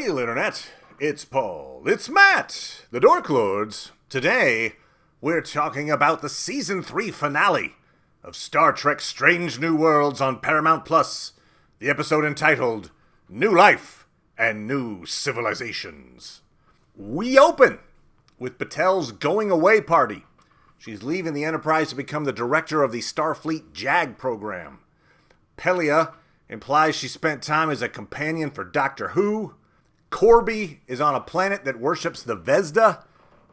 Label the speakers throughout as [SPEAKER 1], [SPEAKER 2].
[SPEAKER 1] Hail, Internet! It's Paul. It's Matt, the Dork Lords. Today, we're talking about the Season 3 finale of Star Trek Strange New Worlds on Paramount+, the episode entitled New Life and New Civilizations. We open with Batel's going-away party. She's leaving the Enterprise to become the director of the Starfleet JAG program. Pelia implies she spent time as a companion for Doctor Who. Corby is on a planet that worships the Vesda,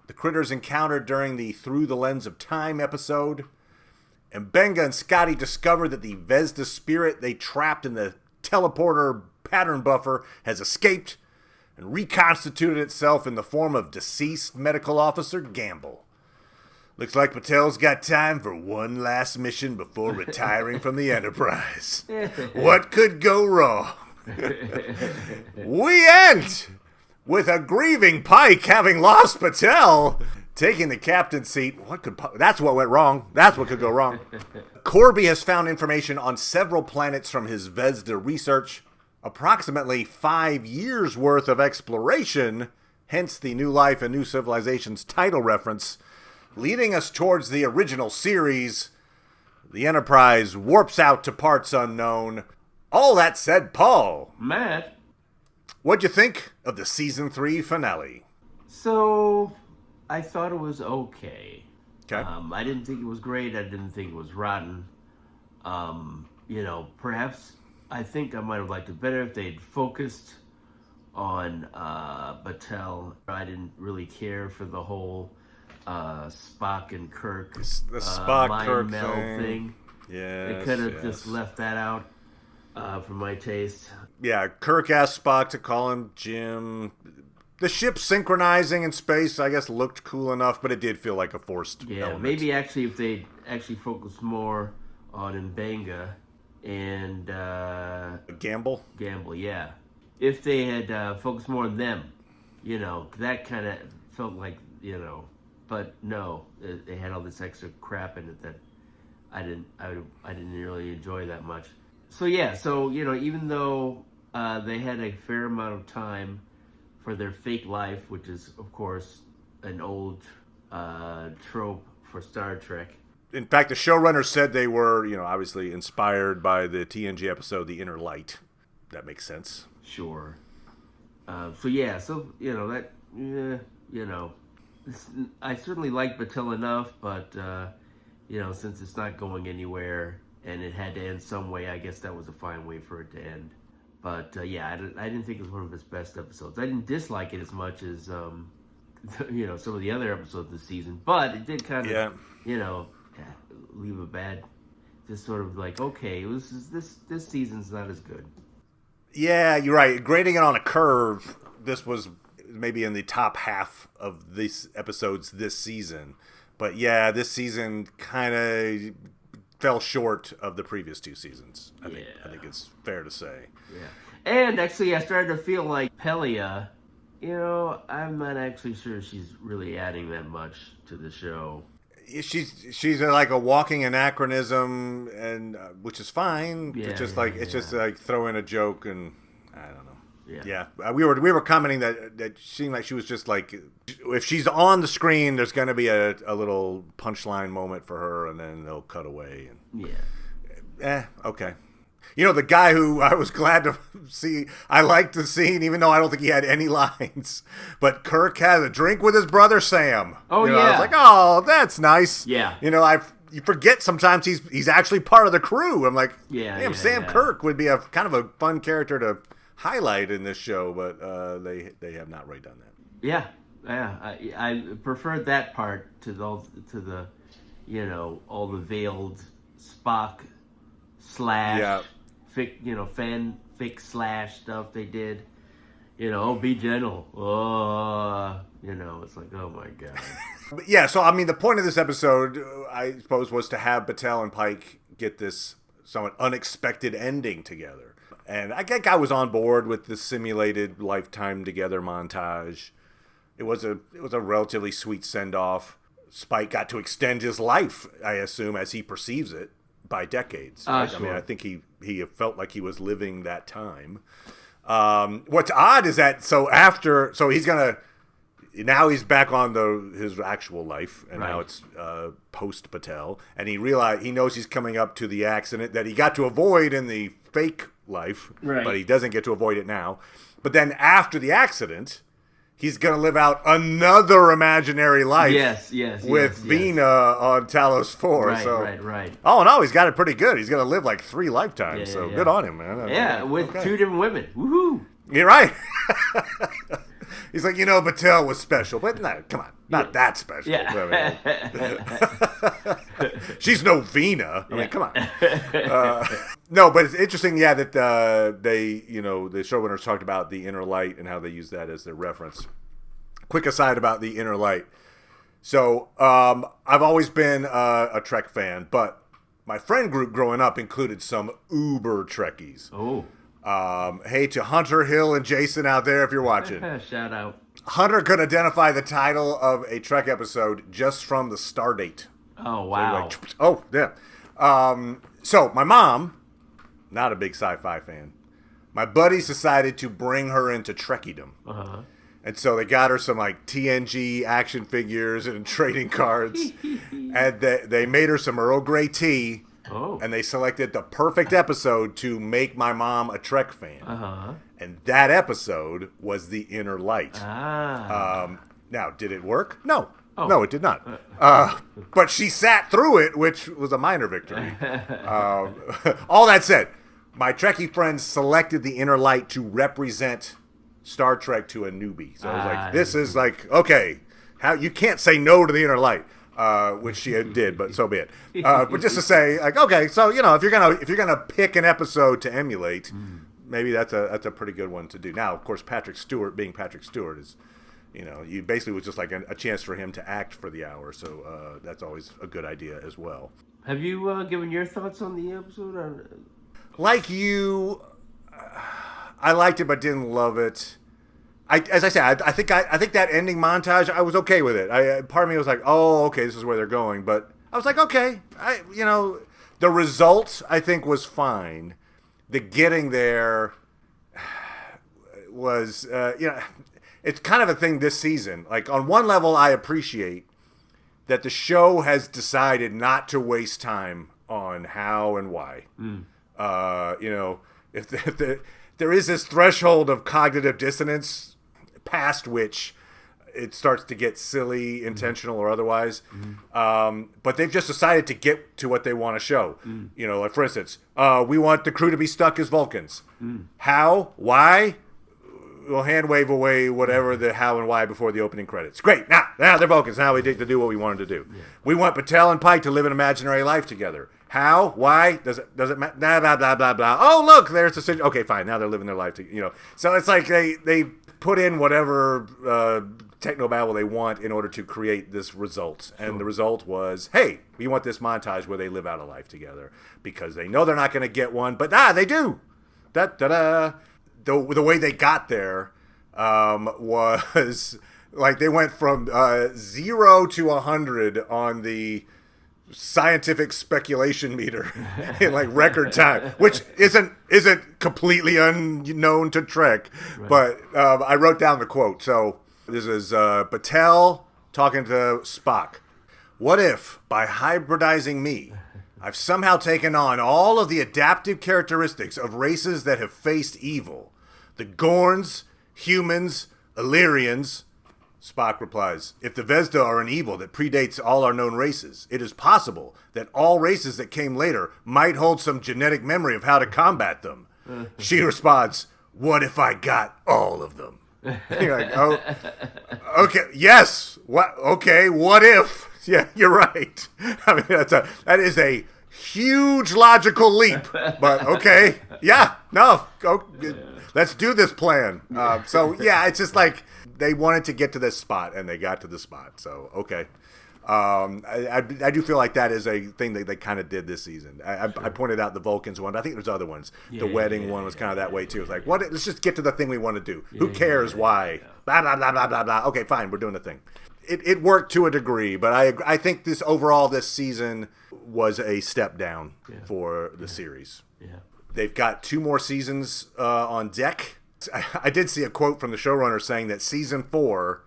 [SPEAKER 1] the critters encountered during the Through the Lens of Time episode. And Benga and Scotty discover that the Vesda spirit they trapped in the teleporter pattern buffer has escaped and reconstituted itself in the form of deceased medical officer Gamble. Looks like Patel's got time for one last mission before retiring from the Enterprise. What could go wrong? We end with a grieving Pike having lost Patel, taking the captain's seat. That's what went wrong. That's what could go wrong. Corby has found information on several planets from his Vesda research, approximately 5 years worth of exploration, hence the New Life and New Civilizations title reference, leading us towards the original series. The Enterprise warps out to parts unknown. All that said, Paul.
[SPEAKER 2] Matt.
[SPEAKER 1] What'd you think of the Season 3 finale?
[SPEAKER 2] So, I thought it was okay.
[SPEAKER 1] Okay.
[SPEAKER 2] I didn't think it was great. I didn't think it was rotten. Perhaps I think I might have liked it better if they'd focused on Batel. I didn't really care for the whole Spock and Kirk
[SPEAKER 1] the Spock
[SPEAKER 2] mind
[SPEAKER 1] Kirk
[SPEAKER 2] meld
[SPEAKER 1] thing.
[SPEAKER 2] They could have just left that out for my taste.
[SPEAKER 1] Yeah, Kirk asked Spock to call him Jim. The ship synchronizing in space, I guess, looked cool enough, but it did feel like a forced element.
[SPEAKER 2] Maybe actually if they'd actually focused more on M'Benga and
[SPEAKER 1] Gamble,
[SPEAKER 2] yeah. If they had focused more on them, that kind of felt like, but no, they had all this extra crap in it that I didn't really enjoy that much. So even though they had a fair amount of time for their fake life, which is of course an old trope for Star Trek.
[SPEAKER 1] In fact, the showrunners said they were, obviously inspired by the TNG episode "The Inner Light." That makes sense.
[SPEAKER 2] Sure. I certainly like Batel enough, but since it's not going anywhere and it had to end some way, I guess that was a fine way for it to end. But I didn't think it was one of his best episodes. I didn't dislike it as much as some of the other episodes this season, but it did kind of leave a bad, just sort of like, okay, this season's not as good.
[SPEAKER 1] Yeah, you're right. Grading it on a curve, this was maybe in the top half of these episodes this season. But yeah, this season kind of fell short of the previous two seasons. I think it's fair to say.
[SPEAKER 2] Yeah. And actually, I started to feel like Pelia, I'm not actually sure she's really adding that much to the show.
[SPEAKER 1] She's like a walking anachronism, and which is fine.
[SPEAKER 2] Yeah,
[SPEAKER 1] it's just like throw in a joke, and I don't know. Yeah. We were commenting that it seemed like she was just like, if she's on the screen, there's going to be a little punchline moment for her, and then they'll cut away. And, okay. The guy who I was glad to see, I liked the scene, even though I don't think he had any lines. But Kirk had a drink with his brother Sam.
[SPEAKER 2] Oh, yeah.
[SPEAKER 1] I was like, oh, that's nice.
[SPEAKER 2] Yeah.
[SPEAKER 1] You forget sometimes he's actually part of the crew. I'm like, Sam Kirk would be a kind of a fun character to highlight in this show, but they have not really done that.
[SPEAKER 2] Yeah. I preferred that part to the all the veiled Spock slash fanfic slash stuff they did. Be gentle. It's like, oh my god.
[SPEAKER 1] Yeah, so I mean, the point of this episode, I suppose, was to have Batel and Pike get this somewhat unexpected ending together. And I think I was on board with the simulated lifetime together montage. It was a relatively sweet send-off. Spike got to extend his life, I assume, as he perceives it, by decades. Right?
[SPEAKER 2] Sure.
[SPEAKER 1] I mean, I think he felt like he was living that time. What's odd is that now he's back on his actual life, and now it's post Patel, and he knows he's coming up to the accident that he got to avoid in the fake life, but he doesn't get to avoid it now. But then after the accident, he's going to live out another imaginary life. With Vina on Talos 4.
[SPEAKER 2] Right.
[SPEAKER 1] Oh no, he's got it pretty good. He's going to live like 3 lifetimes. Good on him, man.
[SPEAKER 2] With 2 different women. Woohoo!
[SPEAKER 1] You're right. He's like, Patel was special, but no, come on, not that special. Yeah. She's no Vina. I mean, come on. No, but it's interesting, that the showrunners talked about the inner light and how they use that as their reference. Quick aside about the inner light. So, I've always been a Trek fan, but my friend group growing up included some uber Trekkies.
[SPEAKER 2] Oh.
[SPEAKER 1] Hey to Hunter, Hill, and Jason out there if you're watching.
[SPEAKER 2] Shout out.
[SPEAKER 1] Hunter could identify the title of a Trek episode just from the star date.
[SPEAKER 2] Oh, wow.
[SPEAKER 1] So yeah. So my mom, not a big sci-fi fan. My buddies decided to bring her into Trekkiedom.
[SPEAKER 2] Uh-huh.
[SPEAKER 1] And so they got her some TNG action figures and trading cards. And they made her some Earl Grey tea.
[SPEAKER 2] Oh.
[SPEAKER 1] And they selected the perfect episode to make my mom a Trek fan.
[SPEAKER 2] Uh-huh.
[SPEAKER 1] And that episode was The Inner Light.
[SPEAKER 2] Ah.
[SPEAKER 1] Now, did it work? No.
[SPEAKER 2] Oh.
[SPEAKER 1] No, it did not. But she sat through it, which was a minor victory. All that said, my Trekkie friends selected The Inner Light to represent Star Trek to a newbie. So I was like, this is okay, you can't say no to The Inner Light. Which she did, but so be it. But just to say, okay, so if you're gonna pick an episode to emulate, maybe that's a pretty good one to do. Now, of course, Patrick Stewart being Patrick Stewart is, you basically was just like a chance for him to act for the hour. So that's always a good idea as well.
[SPEAKER 2] Have you given your thoughts on the episode?
[SPEAKER 1] Like you, I liked it but didn't love it. As I said, I think that ending montage, I was okay with it. Part of me was like, oh, okay, this is where they're going. But I was like, okay, the result I think was fine. The getting there was, it's kind of a thing this season. Like on one level, I appreciate that the show has decided not to waste time on how and why. If there is this threshold of cognitive dissonance past which it starts to get silly, intentional or otherwise. But they've just decided to get to what they want to show. Like for instance, we want the crew to be stuck as Vulcans. How? Why? We'll hand wave away whatever the how and why before the opening credits. Great. Now they're Vulcans. Now we get to do what we wanted to do. Yeah. We want Patel and Pike to live an imaginary life together. How? Why? Does it matter? Blah, blah, blah, blah, blah. Oh, look, there's the situation. Okay, fine. Now they're living their life together. So it's like they put in whatever technobabble they want in order to create this result. And the result was, hey, we want this montage where they live out a life together because they know they're not going to get one, but they do. Da-da-da. The way they got there was like they went from 0 to 100 on the scientific speculation meter in like record time, which isn't completely unknown to Trek. Right. But I wrote down the quote. So this is Patel talking to Spock. What if, by hybridizing me, I've somehow taken on all of the adaptive characteristics of races that have faced evil? The Gorns, humans, Illyrians. Spock replies, if the Vesda are an evil that predates all our known races, it is possible that all races that came later might hold some genetic memory of how to combat them. She responds, what if I got all of them? You're like, oh, okay, yes. What? Okay, what if? Yeah, you're right. I mean, that is a huge logical leap, but okay, yeah, no, go, let's do this plan. So yeah, it's just like they wanted to get to this spot and they got to the spot. So okay, I do feel like that is a thing that they kind of did this season. I pointed out the Vulcans one. I think there's other ones. The wedding one was kind of that way too. It's like, what? Let's just get to the thing we want to do. Who cares why? Blah blah blah blah blah blah. Okay, fine, we're doing the thing. It worked to a degree, but I think this season was a step down for the series. Yeah. They've got 2 more seasons on deck. I did see a quote from the showrunner saying that season 4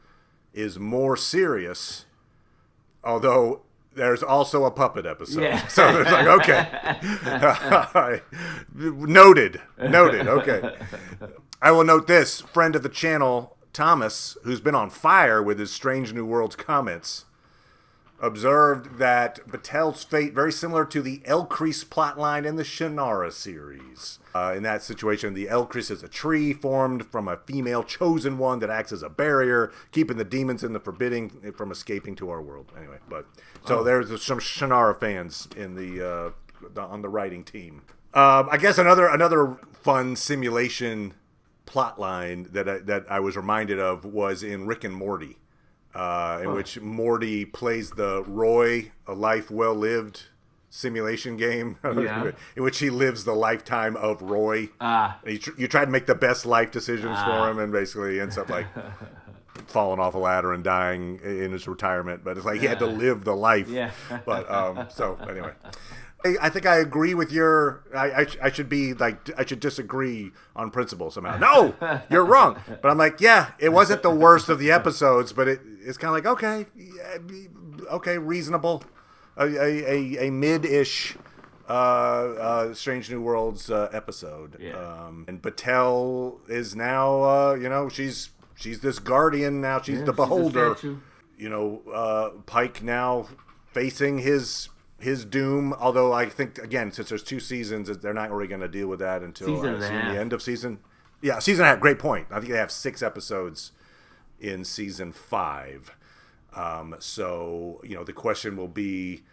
[SPEAKER 1] is more serious, although there's also a puppet episode.
[SPEAKER 2] Yeah.
[SPEAKER 1] So it's like, okay. Noted. Okay. I will note this. Friend of the channel, Thomas, who's been on fire with his Strange New Worlds comments, observed that Batel's fate very similar to the Elcris plotline in the Shannara series. In that situation, the Elcris is a tree formed from a female chosen one that acts as a barrier, keeping the demons and the forbidding from escaping to our world. Anyway, there's some Shannara fans in on the writing team. I guess another fun simulation plotline that I was reminded of was in Rick and Morty. In which Morty plays the Roy, a life well lived simulation game, in which he lives the lifetime of Roy. You try to make the best life decisions for him, and basically ends up like falling off a ladder and dying in his retirement. But it's like he had to live the life. Yeah. But so anyway. I think I agree with your. I should be like, I should disagree on principle somehow. No, you're wrong. But I'm like, yeah, it wasn't the worst of the episodes, but it's kind of like, okay, reasonable, a mid-ish Strange New Worlds episode. Yeah. And Batel is now, she's this guardian now. She's the beholder. Pike now facing his doom, although I think, again, since there's 2 seasons, they're not really going to deal with that until the end of season. Yeah, season and a half. Great point. I think they have 6 episodes in season 5. So, the question will be,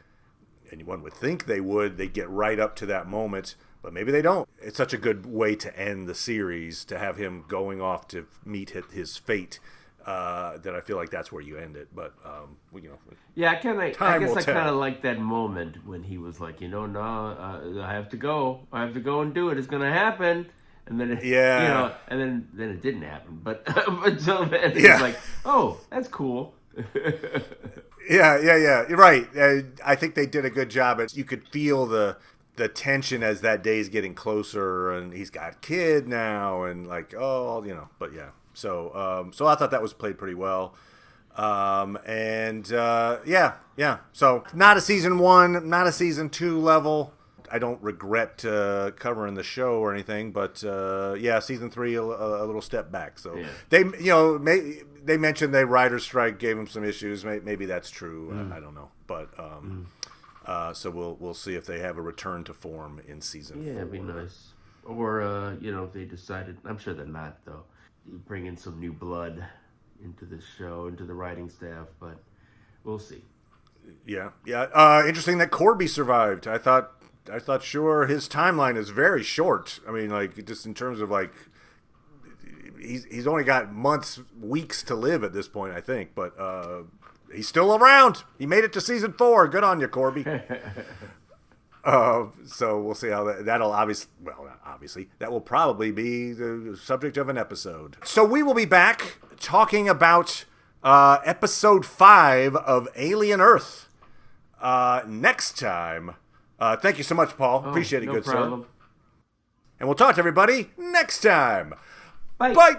[SPEAKER 1] and one would think they get right up to that moment, but maybe they don't. It's such a good way to end the series, to have him going off to meet his fate. That I feel like that's where you end it, but
[SPEAKER 2] yeah, I guess I kind of like that moment when he was like, no, I have to go and do it. It's gonna happen, and then and then it didn't happen. But until then, it was like, oh, that's cool.
[SPEAKER 1] Yeah. You're right. I think they did a good job. You could feel the tension as that day's getting closer, and he's got a kid now, and like, but yeah. So I thought that was played pretty well. So not a season 1, not a season 2 level. I don't regret covering the show or anything, but season 3 a little step back. So they mentioned the writer's strike gave them some issues. Maybe that's true. I don't know, but so we'll see if they have a return to form in season 4.
[SPEAKER 2] Yeah, it'd be nice. Or if they decided, I'm sure they're not though. Bring in some new blood into the show, into the writing staff, but we'll see.
[SPEAKER 1] Yeah. Interesting that Corby survived. I thought sure his timeline is very short. I mean, like, just in terms of like, he's only got months, weeks to live at this point, I think. But he's still around. He made it to season 4. Good on you, Corby. So we'll see how that'll obviously that will probably be the subject of an episode. So we will be back talking about episode 5 of Alien Earth next time. Thank you so much, Paul. Appreciate it, good problem. Sir. And we'll talk to everybody next time. Bye. Bye.